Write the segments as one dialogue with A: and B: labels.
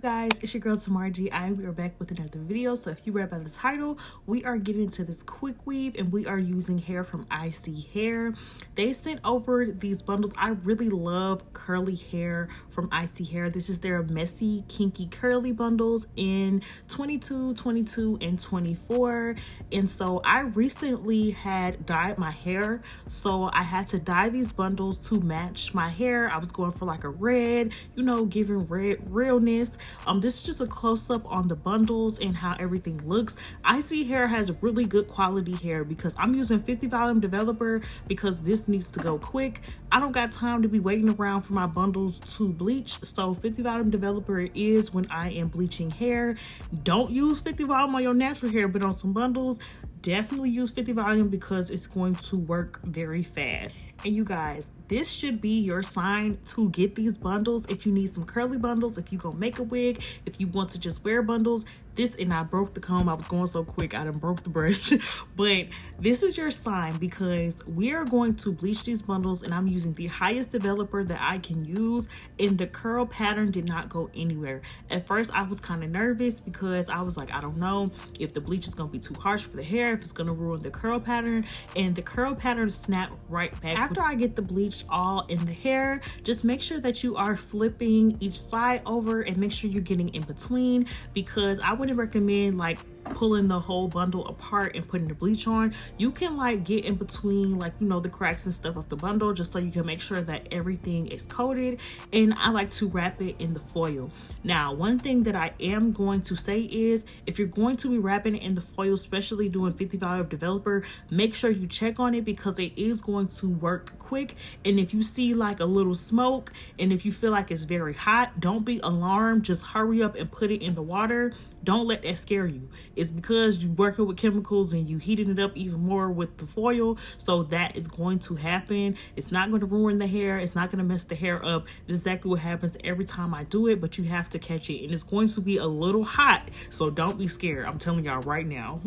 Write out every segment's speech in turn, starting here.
A: guys, it's your girl TymarrahGi. We are back with another video. So if you read by the title, we are getting into this Quickweave and we are using hair from ISEE Hair. They sent over these bundles. I really love curly hair from ISEE Hair. This is their messy kinky curly bundles in 22, 22, and 24. And so I recently had dyed my hair, so I had to dye these bundles to match my hair. I was going for like a red, you know, giving red realness. This is just a close-up on the bundles and how everything looks. ISEE Hair has really good quality hair because I'm using 50 volume developer because this needs to go quick. I don't got time to be waiting around for my bundles to bleach, so 50 volume developer is when I am bleaching hair. Don't use 50 volume on your natural hair, but on some bundles definitely use 50 volume because it's going to work very fast. And you guys, this should be your sign to get these bundles. If you need some curly bundles, if you go make a wig, if you want to just wear bundles, this, and I broke the comb. I was going so quick, I done broke the brush. But this is your sign because we are going to bleach these bundles and I'm using the highest developer that I can use, and the curl pattern did not go anywhere. At first I was kind of nervous because I was like, I don't know if the bleach is going to be too harsh for the hair, if it's going to ruin the curl pattern, and the curl pattern snapped right back. After I get the bleach all in the hair, just make sure that you are flipping each side over and make sure you're getting in between, because I wouldn't recommend like pulling the whole bundle apart and putting the bleach on. You can like get in between, like, you know, the cracks and stuff of the bundle, just so you can make sure that everything is coated. And I like to wrap it in the foil. Now, one thing that I am going to say is, if you're going to be wrapping it in the foil, especially doing 50 volume developer, make sure you check on it because it is going to work quick. And if you see like a little smoke and if you feel like it's very hot, don't be alarmed. Just hurry up and put it in the water. Don't let that scare you. It's because you're working with chemicals and you heating it up even more with the foil. So that is going to happen. It's not going to ruin the hair. It's not going to mess the hair up. This is exactly what happens every time I do it, but you have to catch it. And it's going to be a little hot. So don't be scared. I'm telling y'all right now.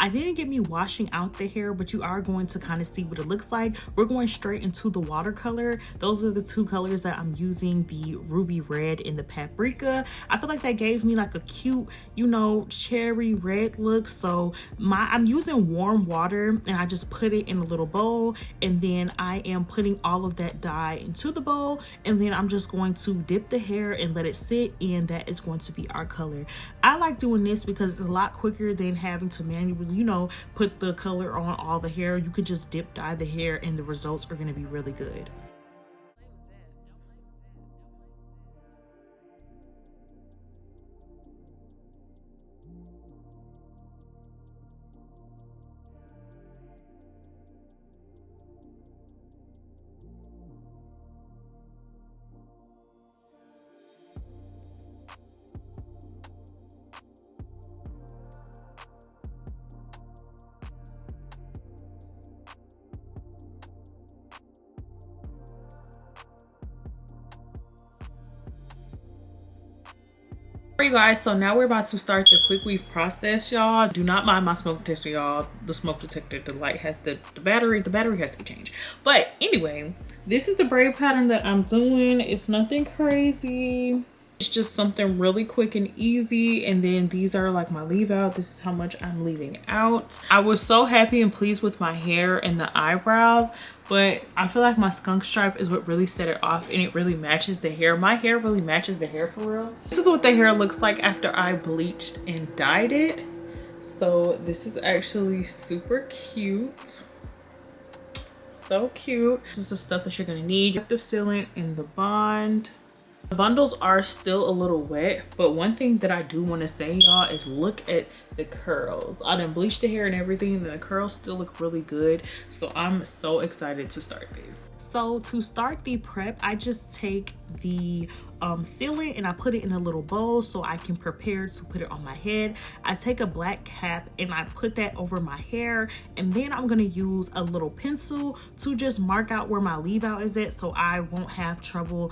A: I didn't get me washing out the hair, but you are going to kind of see what it looks like. We're going straight into the watercolor. Those are the two colors that I'm using, the ruby red and the paprika. I feel like that gave me like a cute, you know, cherry red look. So I'm using warm water and I just put it in a little bowl, and then I am putting all of that dye into the bowl, and then I'm just going to dip the hair and let it sit, and that is going to be our color. I like doing this because it's a lot quicker than having to manually, you know, put the color on all the hair. You could just dip dye the hair and the results are going to be really good. Alright, you guys, so now we're about to start the Quickweave process, y'all. Do not mind my smoke detector, y'all. The smoke detector, the light has the battery has to change. But anyway, this is the braid pattern that I'm doing. It's nothing crazy. It's just something really quick and easy. And then these are like my leave out. This is how much I'm leaving out. I was so happy and pleased with my hair and the eyebrows, but I feel like my skunk stripe is what really set it off, and it really matches the hair. My hair really matches the hair for real. This is what the hair looks like after I bleached and dyed it. So this is actually super cute. So cute. This is the stuff that you're gonna need. Active sealant and the bond. The bundles are still a little wet, but one thing that I do want to say, y'all, is look at the curls. I done bleached the hair and everything, and the curls still look really good. So I'm so excited to start this. So to start the prep, I just take the sealant and I put it in a little bowl so I can prepare to put it on my head. I take a black cap and I put that over my hair, and then I'm gonna use a little pencil to just mark out where my leave out is at so I won't have trouble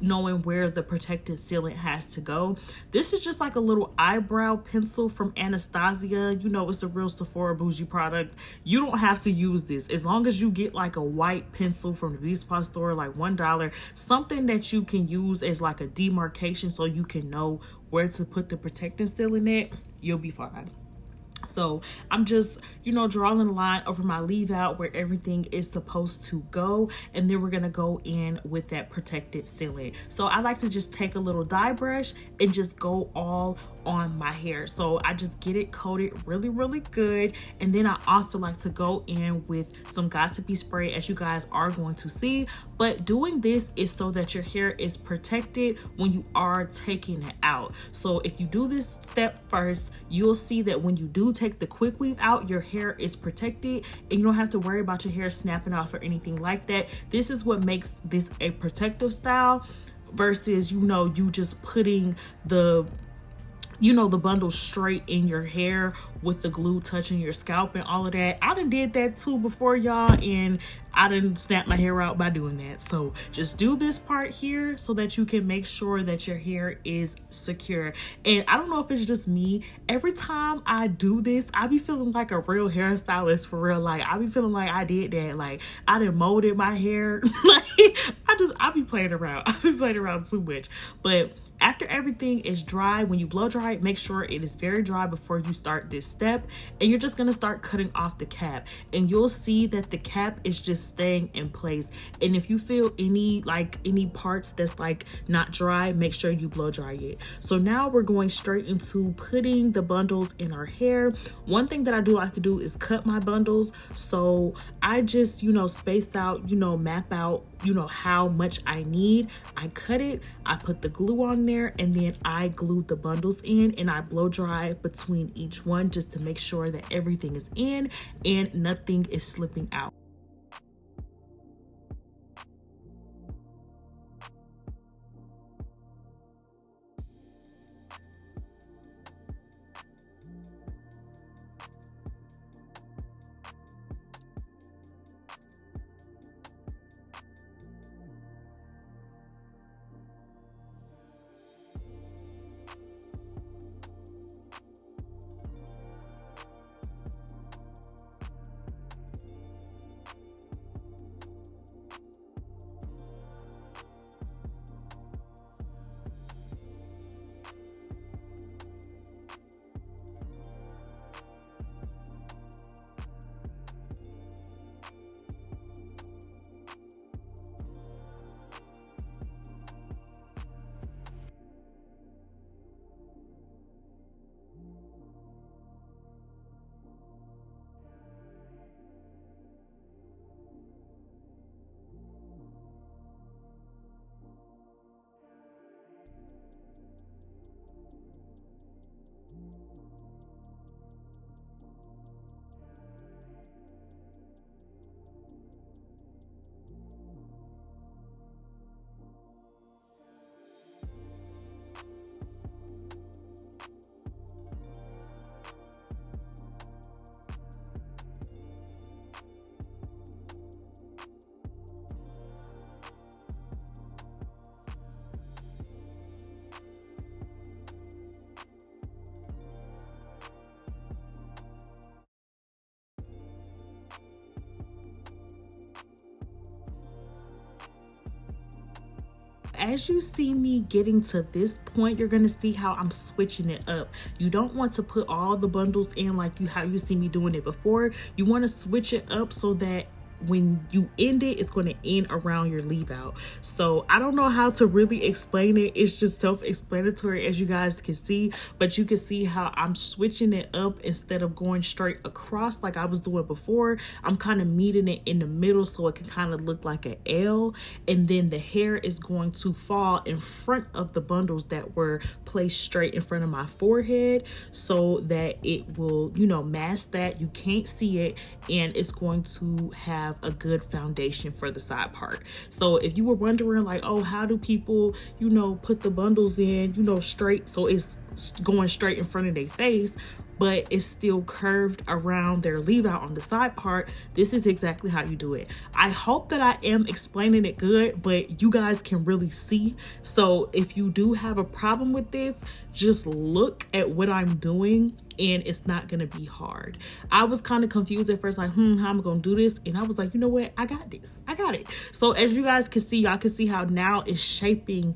A: knowing where the protected sealant has to go. This is just like a little eyebrow pencil from Anastasia. You know, it's a real Sephora bougie product. You don't have to use this. As long as you get like a white pencil from the beauty supply store, like $1, something that you can use as like a demarcation so you can know where to put the protecting sealant at, you'll be fine. So I'm just, you know, drawing a line over my leave out where everything is supposed to go, and then we're gonna go in with that protected sealant. So I like to just take a little dye brush and just go all on my hair. So I just get it coated really good, and then I also like to go in with some gossipy spray, as you guys are going to see. But doing this is so that your hair is protected when you are taking it out. So if you do this step first, you'll see that when you do take the Quickweave out, your hair is protected and you don't have to worry about your hair snapping off or anything like that. This is what makes this a protective style versus, you know, you just putting the, you know, the bundle straight in your hair with the glue touching your scalp and all of that. I done did that too before, y'all, and I didn't snap my hair out by doing that. So just do this part here so that you can make sure that your hair is secure. And I don't know if it's just me, every time I do this, I be feeling like a real hairstylist for real. Like I be feeling like I did that. Like I done molded my hair. Like I be playing around. I be playing around too much. But after everything is dry, when you blow dry it, make sure it is very dry before you start this step. And you're just gonna start cutting off the cap, and you'll see that the cap is just staying in place. And if you feel any parts that's like not dry, make sure you blow dry it. So now we're going straight into putting the bundles in our hair. One thing that I do like to do is cut my bundles. So I just, you know, space out, you know, map out, you know, how much I need. I cut it, I put the glue on there, and then I glue the bundles in, and I blow dry between each one just to make sure that everything is in and nothing is slipping out. As you see me getting to this point, you're gonna see how I'm switching it up. You don't want to put all the bundles in like how you see me doing it before. You want to switch it up so that when you end it, it's going to end around your leave out. So I don't know how to really explain it. It's just self-explanatory, as you guys can see, but you can see how I'm switching it up. Instead of going straight across like I was doing before, I'm kind of meeting it in the middle so it can kind of look like an L, and then the hair is going to fall in front of the bundles that were placed straight in front of my forehead so that it will, you know, mask that. You can't see it, and it's going to have a good foundation for the side part. So if you were wondering like, oh, how do people, you know, put the bundles in, you know, straight so it's going straight in front of their face, but it's still curved around their leave out on the side part, this is exactly how you do it. I hope that I am explaining it good, but you guys can really see. So if you do have a problem with this, just look at what I'm doing and it's not gonna be hard. I was kind of confused at first, like, how am I gonna do this? And I was like, you know what? I got this. I got it. So as you guys can see, y'all can see how now it's shaping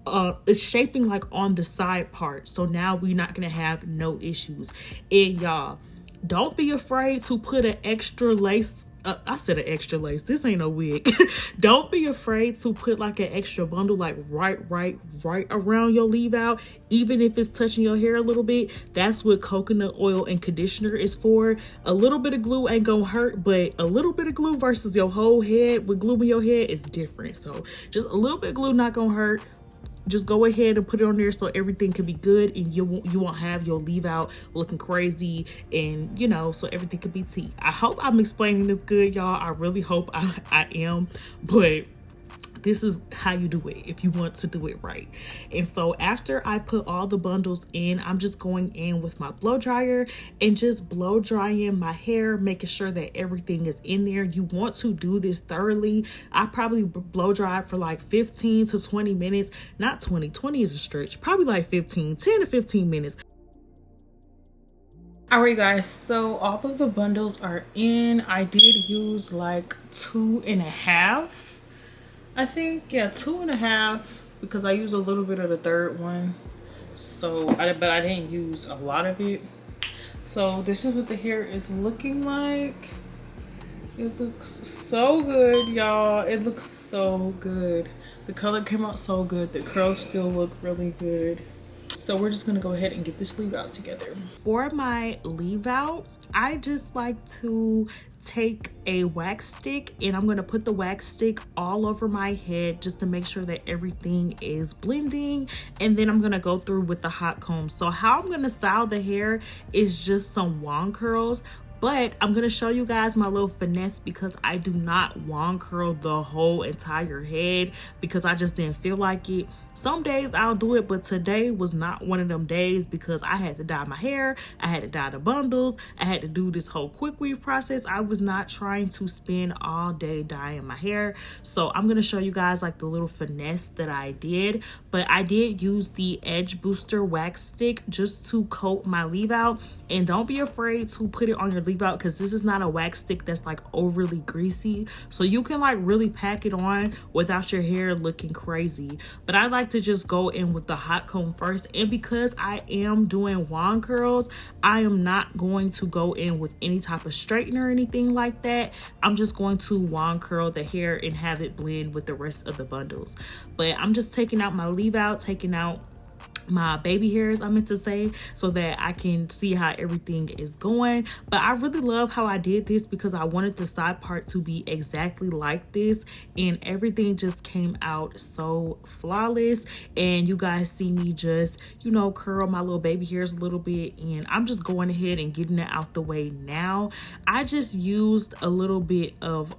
A: like on the side part. So now we're not gonna have no issues. And y'all, don't be afraid to put an extra lace. I said an extra lace. This ain't no wig. Don't be afraid to put like an extra bundle like right around your leave out, even if it's touching your hair a little bit. That's what coconut oil and conditioner is for. A little bit of glue ain't gonna hurt, but a little bit of glue versus your whole head with glue in your head is different. So just a little bit of glue not gonna hurt. Just go ahead and put it on there so everything can be good and you won't have your leave out looking crazy, and you know, so everything could be tea. I hope I'm explaining this good, y'all. I really hope I am, but this is how you do it if you want to do it right. And so after I put all the bundles in, I'm just going in with my blow dryer and just blow drying my hair, making sure that everything is in there. You want to do this thoroughly. I probably blow dry for like 15 to 20 minutes. Not 20 is a stretch. Probably like 10 to 15 minutes. All right, guys, so all of the bundles are in. I did use like 2.5. I think, yeah, 2.5, because I used a little bit of the third one. So, but I didn't use a lot of it. So this is what the hair is looking like. It looks so good, y'all. It looks so good. The color came out so good. The curls still look really good. So we're just gonna go ahead and get this leave out together. For my leave out, I just like to take a wax stick and I'm gonna put the wax stick all over my head just to make sure that everything is blending, and then I'm gonna go through with the hot comb. So how I'm gonna style the hair is just some wand curls, but I'm gonna show you guys my little finesse because I do not wand curl the whole entire head because I just didn't feel like it. Some days I'll do it, but today was not one of them days because I had to dye my hair, I had to dye the bundles, I had to do this whole quick weave process. I was not trying to spend all day dyeing my hair. So I'm gonna show you guys like the little finesse that I did, but I did use the Edge Booster wax stick just to coat my leave out. And don't be afraid to put it on your leave out because this is not a wax stick that's like overly greasy. So you can like really pack it on without your hair looking crazy. But I like to just go in with the hot comb first, and because I am doing wand curls, I am not going to go in with any type of straightener or anything like that. I'm just going to wand curl the hair and have it blend with the rest of the bundles. But I'm just taking out my leave out, taking out my baby hairs, I meant to say, so that I can see how everything is going. But I really love how I did this because I wanted the side part to be exactly like this, and everything just came out so flawless. And you guys see me just, you know, curl my little baby hairs a little bit, and I'm just going ahead and getting it out the way now. I just used a little bit of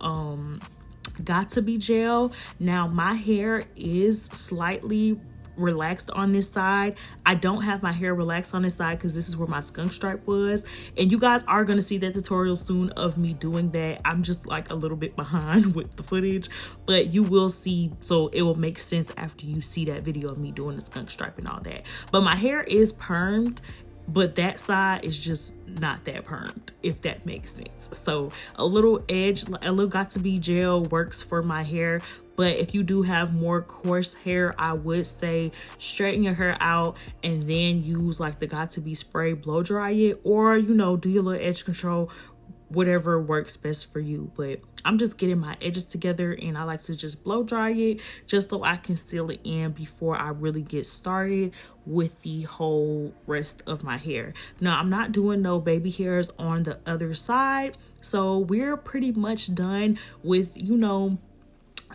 A: Got To Be gel. Now my hair is slightly relaxed on this side. I don't have my hair relaxed on this side because this is where my skunk stripe was, and you guys are going to see that tutorial soon of me doing that. I'm just like a little bit behind with the footage, but you will see, so it will make sense after you see that video of me doing the skunk stripe and all that. But my hair is permed, but that side is just not that permed, if that makes sense. So a little edge, a little Got To Be gel works for my hair. But if you do have more coarse hair, I would say straighten your hair out and then use like the Got To Be spray, blow dry it, or, you know, do your little edge control, whatever works best for you. But I'm just getting my edges together, and I like to just blow dry it just so I can seal it in before I really get started with the whole rest of my hair. Now I'm not doing no baby hairs on the other side, so we're pretty much done with, you know,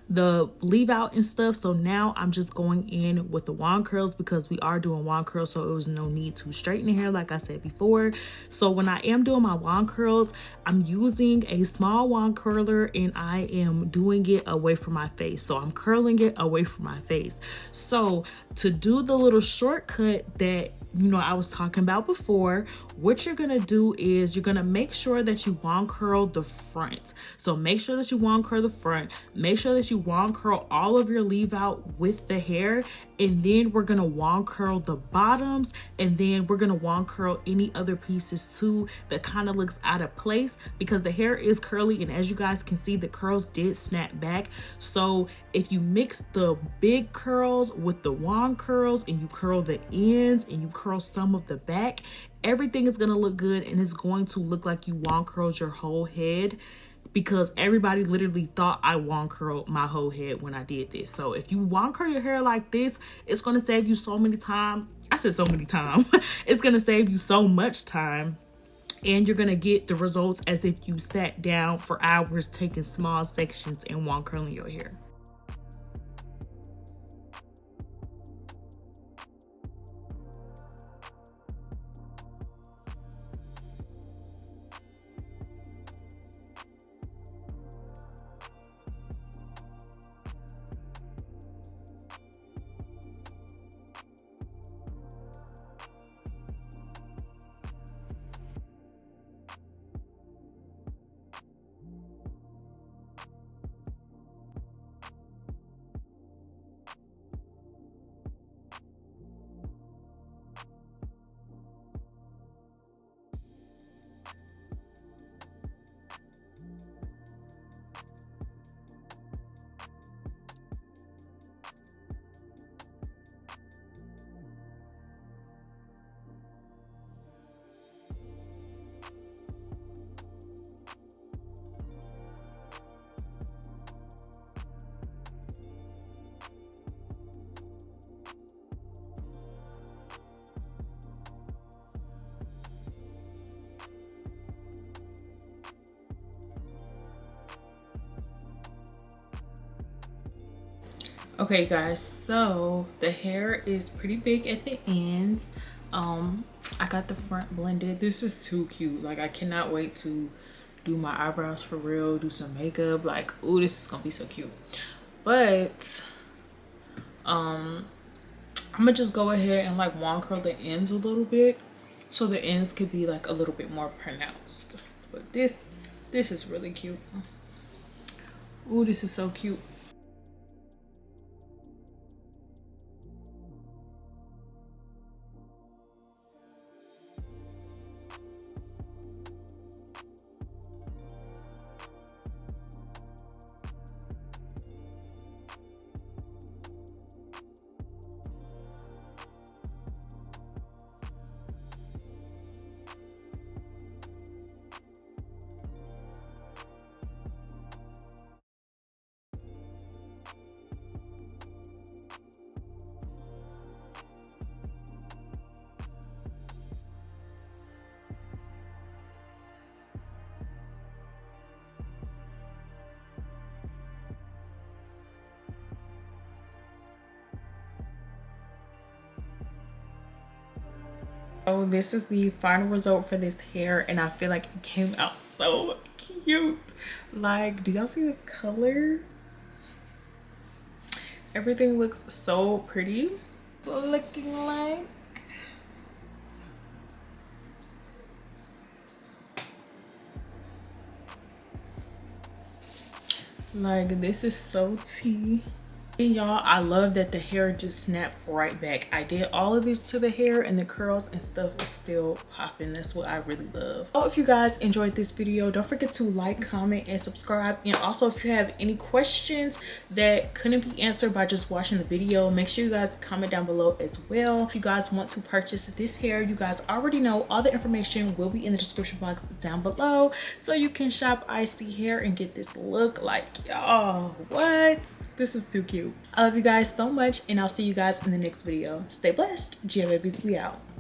A: the leave out and stuff. So now I'm just going in with the wand curls because we are doing wand curls, so it was no need to straighten the hair like I said before. So when I am doing my wand curls, I'm using a small wand curler and I am doing it away from my face. So I'm curling it away from my face. So to do the little shortcut that I was talking about before. What you're gonna do is you're gonna make sure that you wand curl the front. So make sure that you wand curl the front, make sure that you wand curl all of your leave out with the hair, and then we're gonna wand curl the bottoms, and then we're gonna wand curl any other pieces too that kind of looks out of place, because the hair is curly, and as you guys can see, the curls did snap back. So if you mix the big curls with the wand curls and you curl the ends and you curl some of the back, everything is going to look good, and it's going to look like you wand curled your whole head, because everybody literally thought I wand curled my whole head when I did this. So if you wand curl your hair like this, it's going to save you so many time. I said so many times. It's going to save you so much time, and you're going to get the results as if you sat down for hours taking small sections and wand curling your hair. Okay guys, so the hair is pretty big at the ends. I got the front blended. This is too cute. Like, I cannot wait to do my eyebrows for real, do some makeup. Like, oh, this is gonna be so cute. But I'm gonna just go ahead and like wand curl the ends a little bit, so the ends could be like a little bit more pronounced. But this is really cute. Oh, this is so cute. So this is the final result for this hair, and I feel like it came out so cute. Like, do y'all see this color? Everything looks so pretty. Looking like this is so tea. And y'all, I love that the hair just snapped right back. I did all of this to the hair, and the curls and stuff was still popping. That's what I really love. So if you guys enjoyed this video, don't forget to like, comment, and subscribe. And also, if you have any questions that couldn't be answered by just watching the video, make sure you guys comment down below as well. If you guys want to purchase this hair, you guys already know all the information will be in the description box down below, so you can shop ISEE Hair and get this look. Like, y'all, what? This is too cute. I love you guys so much, and I'll see you guys in the next video. Stay blessed. Gia babies, we out.